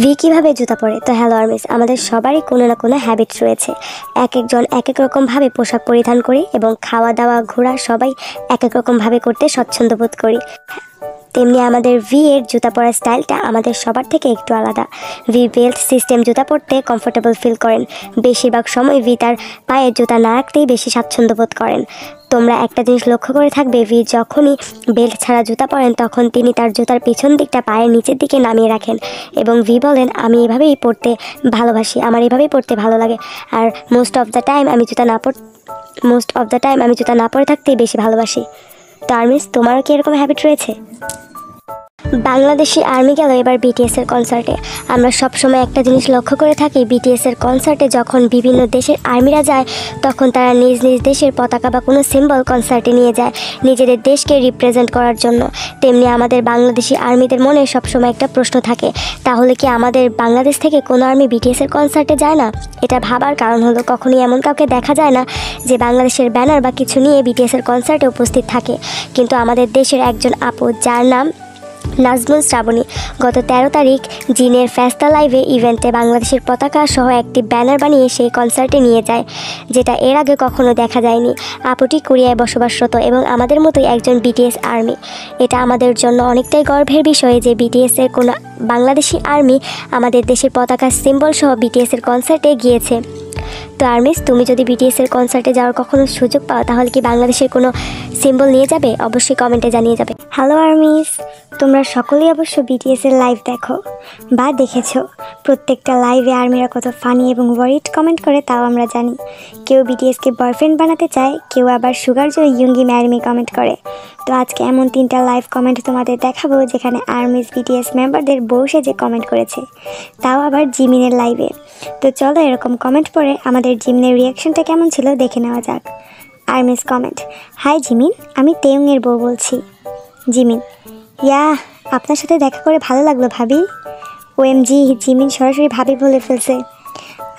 V কীভাবে জুতা পরে? তো হ্যালো আর্মিস, আমাদের সবারই কোনো না কোনো হ্যাবিট রয়েছে। এক একজন এক এক রকমভাবে পোশাক পরিধান করি এবং খাওয়া দাওয়া ঘোরা সবাই এক এক রকমভাবে করতে স্বচ্ছন্দ বোধ করি। তেমনি আমাদের ভি এর জুতা পরার স্টাইলটা আমাদের সবার থেকে একটু আলাদা। ভি বেল্ট সিস্টেম জুতা পরতে কমফোর্টেবল ফিল করেন। বেশিরভাগ সময় ভি তার পায়ে জুতা না রাখতেই বেশি স্বাচ্ছন্দ্য বোধ করেন। তোমরা একটা জিনিস লক্ষ্য করে থাকবে, ভি যখনই বেল্ট ছাড়া জুতা পরেন তখন তিনি তার জুতার পিছন দিকটা পায়ের নিচের দিকে নামিয়ে রাখেন এবং ভি বলেন, আমি এভাবেই পরতে ভালোবাসি, আমার এভাবেই পরতে ভালো লাগে। আর মোস্ট অফ দ্য টাইম আমি জুতা না পরে থাকতেই বেশি ভালোবাসি। তো আর্মিস, তোমারও কি এরকম হ্যাবিট রয়েছে? বাংলাদেশি আর্মি গেল এবার বিটিএসের কনসার্টে। আমরা সবসময় একটা জিনিস লক্ষ্য করে থাকি, বিটিএসের কনসার্টে যখন বিভিন্ন দেশের আর্মিরা যায় তখন তারা নিজ নিজ দেশের পতাকা বা কোনো সিম্বল কনসার্টে নিয়ে যায় নিজেদের দেশকে রিপ্রেজেন্ট করার জন্য। তেমনি আমাদের বাংলাদেশি আর্মিদের মনে সবসময় একটা প্রশ্ন থাকে, তাহলে কি আমাদের বাংলাদেশ থেকে কোনো আর্মি বিটিএসের কনসার্টে যায় না? এটা ভাবার কারণ হলো, কখনোই এমন কাউকে দেখা যায় না যে বাংলাদেশের ব্যানার বা কিছু নিয়ে বিটিএসের কনসার্টে উপস্থিত থাকে। কিন্তু আমাদের দেশের একজন আপু, যার নাম নাজমুল শ্রাবণী, গত 13 তারিখ জিনের ফেস্তা লাইভে ইভেন্টে বাংলাদেশের পতাকা সহ একটি ব্যানার বানিয়ে সেই কনসার্টে নিয়ে যায়, যেটা এর আগে কখনো দেখা যায়নি। আপুটি কোরিয়ায় বসবাসরত এবং আমাদের মতোই একজন বিটিএস আর্মি। এটা আমাদের জন্য অনেকটাই গর্বের বিষয় যে বিটিএসের কোনো বাংলাদেশি আর্মি আমাদের দেশের পতাকার সিম্বল সহ বিটিএসের কনসার্টে গিয়েছে। তো আর্মিস, তুমি যদি বিটিএসের কনসার্টে যাওয়ার কখনো সুযোগ পাও তাহলে কি বাংলাদেশের কোনো সিম্বল নিয়ে যাবে? অবশ্যই কমেন্টে জানিয়ে যাবে। হ্যালো আর্মিস, তোমরা সকলেই অবশ্য বিটিএসের লাইভ দেখো বা দেখেছো। প্রত্যেকটা লাইভে আর্মিরা কত ফানি এবং ওয়ারিড কমেন্ট করে তাও আমরা জানি। কেউ বিটিএসকে বয়ফ্রেন্ড বানাতে চায়, কেউ আবার সুগার জয় ইয়ুঙ্গি ম্যারিমি কমেন্ট করে। তো আজকে এমন 3টা লাইভ কমেন্ট তোমাদের দেখাবো যেখানে আর্মিস বিটিএস মেম্বারদের বউ সেজে কমেন্ট করেছে, তাও আবার জিমিনের লাইভে। তো চলো এরকম কমেন্ট পড়ে আমাদের জিমিনের রিয়াকশনটা কেমন ছিল দেখে নেওয়া যাক। আর্মিস কমেন্ট: হাই জিমিন, আমি তেয়ুংয়ের বউ বলছি। জিমিন: ইয়া, আপনার সাথে দেখা করে ভালো লাগলো ভাবি। ওএমজি, জিমিন সরাসরি ভাবি বলে ফেলছে।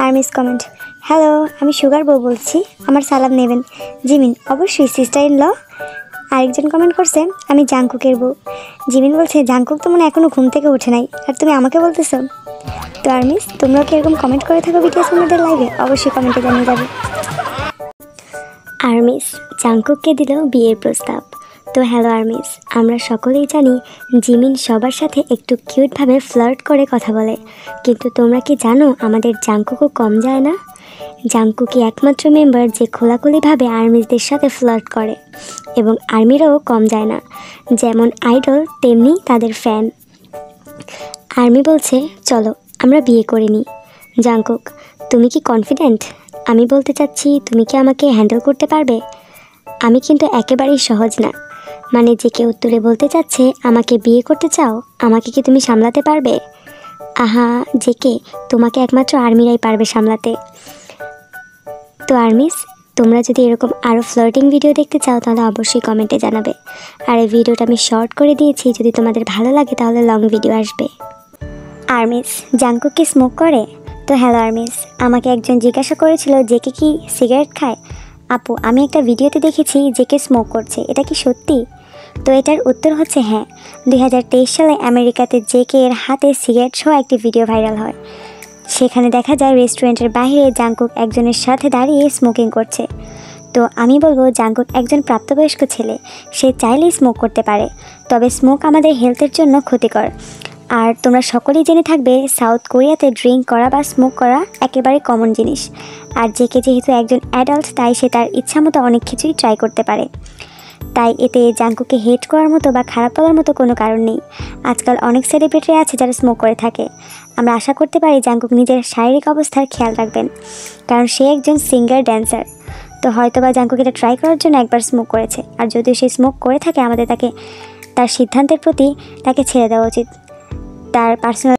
আর্মিস কমেন্ট: হ্যালো, আমি সুগার বউ বলছি, আমার সালাম নেবেন। জিমিন: অবশ্যই সিস্টার ইন ল। আরেকজন কমেন্ট করছে, আমি জাংকুকের বউ। জিমিন বলছে, জাংকুক তো মনে এখনও ঘুম থেকে উঠে নাই, আর তুমি আমাকে বলতেছো? তো আর্মিস, তোমরাও কি এরকম কমেন্ট করে থাকো বিটিএস মেম্বারদের লাইভে? অবশ্যই কমেন্টে জানিয়ে যাবে। আর্মিস জাংকুককে দিল বিয়ের প্রস্তাব। তো হ্যালো আর্মিস, আমরা সকলেই জানি জিমিন সবার সাথে একটু কিউটভাবে ফ্লার্ট করে কথা বলে, কিন্তু তোমরা কি জানো আমাদের জাংকুকও কম যায় না? জাংকুকই একমাত্র মেম্বার যে খোলাখুলিভাবে আর্মিসদের সাথে ফ্লার্ট করে এবং আর্মিরাও কম যায় না। যেমন আইডল তেমনি তাদের ফ্যান। আর্মি বলছে, চলো আমরা বিয়ে করে নিই। জাংকুক: তুমি কি কনফিডেন্ট? আমি বলতে চাচ্ছি, তুমি কি আমাকে হ্যান্ডেল করতে পারবে? আমি কিন্তু একেবারেই সহজ না। মানে যে কেউ উত্তরে বলতে চাচ্ছে, আমাকে বিয়ে করতে চাও, আমাকে কি তুমি সামলাতে পারবে? আহা জেকে, তোমাকে একমাত্র আর্মিরাই পারবে সামলাতে। তো আর্মিস, তোমরা যদি এরকম আরও ফ্লার্টিং ভিডিও দেখতে চাও তাহলে অবশ্যই কমেন্টে জানাবে। আর এই ভিডিওটা আমি শর্ট করে দিয়েছি, যদি তোমাদের ভালো লাগে তাহলে লং ভিডিও আসবে। আর্মিস জাংকুক কি স্মোক করে? তো হ্যালো আর্মিস, আমাকে একজন জিজ্ঞাসা করেছিল জেকে কি সিগারেট খায়। আপু, আমি একটা ভিডিওতে দেখেছি জেকে স্মোক করছে, এটা কি সত্যি? তো এটার উত্তর হচ্ছে হ্যাঁ। 2023 সালে আমেরিকাতে জেকে এর হাতে সিগারেট সহ একটি ভিডিও ভাইরাল হয়। সেখানে দেখা যায় রেস্টুরেন্টের বাইরে জাংকুক একজনের সাথে দাঁড়িয়ে স্মোকিং করছে। তো আমি বলবো জাংকুক একজন প্রাপ্তবয়স্ক ছেলে, সে চাইলেই স্মোক করতে পারে, তবে স্মোক আমাদের হেলথের জন্য ক্ষতিকর। আর তোমরা সকলেই জেনে থাকবে সাউথ কোরিয়াতে ড্রিঙ্ক করা বা স্মোক করা একেবারে কমন জিনিস। আর জেকে যেহেতু একজন অ্যাডাল্ট, তাই সে তার ইচ্ছামতো অনেক কিছুই ট্রাই করতে পারে। তাই এতে জাংকুককে হেট করার মতো বা খারাপ বলার মতো কোনো কারণ নেই। আজকাল অনেক সেলিব্রিটি আছে যারা স্মোক করে থাকে। আমরা আশা করতে পারি জাংকুক নিজের শারীরিক অবস্থার খেয়াল রাখবেন, কারণ সে একজন সিঙ্গার ড্যান্সার। তো হয়তো বা জাংকুক এটা ট্রাই করার জন্য একবার স্মোক করেছে। আর যদিও সে স্মোক করে থাকে, আমাদের তার সিদ্ধান্তের প্রতি তাকে ছেড়ে দেওয়া উচিত। তার পার্সোনাল